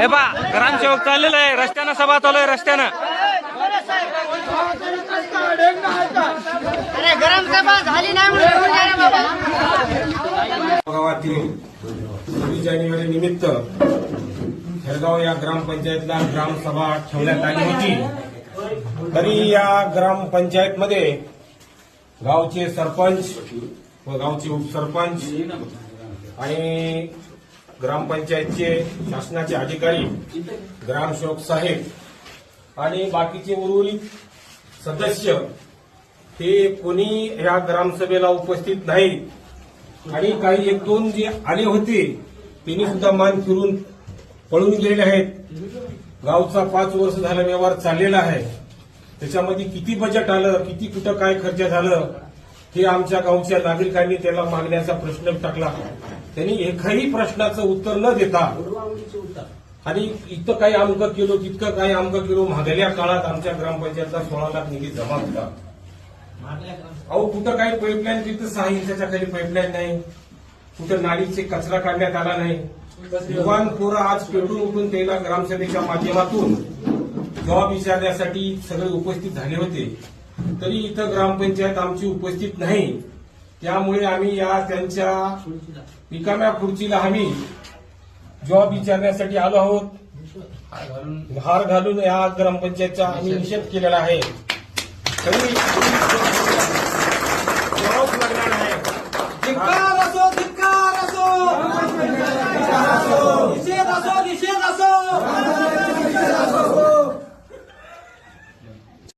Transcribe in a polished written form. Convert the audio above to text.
हे पा ग्रामसेवक चाललेला आहे रस्त्यानं, सभा चालू आहे रस्त्यानं. अरे गरम सभा झाली नाही म्हणून बाबा. गावातील 26 जानेवारी निमित्त हेरगाव या ग्रामपंचायतला ग्रामसभा ठेवण्यात आली होती. तरी या ग्रामपंचायतमध्ये गावचे सरपंच व गावचे उपसरपंच आणि ग्रामपंचायतचे शासनाचे अधिकारी, ग्रामसेवक साहेब आणि बाकीचे उर्वरित सदस्य हे कोणी या ग्रामसभेला उपस्थित नाही. आणि काही एक दोन जे आले होते त्यांनी सुद्धा मान फिरून पळून गेलेले आहेत. गावचा 5 वर्ष झाला व्यवहार चाललेला आहे. त्याच्यामध्ये किती बजेट आलं, किती कुठं काय खर्च झालं हे आमच्या गावच्या नागरिकांनी त्याला मागण्याचा प्रश्न टाकला. त्यांनी एकाही प्रश्नाचं उत्तर न देता आणि इतकं काही अमकं केलो, तितकं काही अमकं केलो. मागल्या काळात आमच्या ग्रामपंचायतला 16 लाख निधी जमा होता. अहो कुठं काही पाईपलाईन, तिथं 6 इंचाच्या खाली पाईपलाईन नाही, कुठं नालीचे कचरा काढण्यात आला नाही. युवान पोरं आज पेटून उठून त्याला ग्रामसभेच्या माध्यमातून जबाब विचारण्यासाठी सगळे उपस्थित झाले होते. तरी इथं ग्रामपंचायत आमची उपस्थित नाही. त्यामुळे आम्ही या त्यांच्या रिकाम्या खुर्चीला आम्ही जबाब विचारण्यासाठी आलो आहोत. हार घालून या ग्रामपंचायतचा आम्ही निषेध केलेला आहे. तरी जबाब लागणार आहे. धिक्कार असो, धिक्कार असो, निषेध असो, निषेध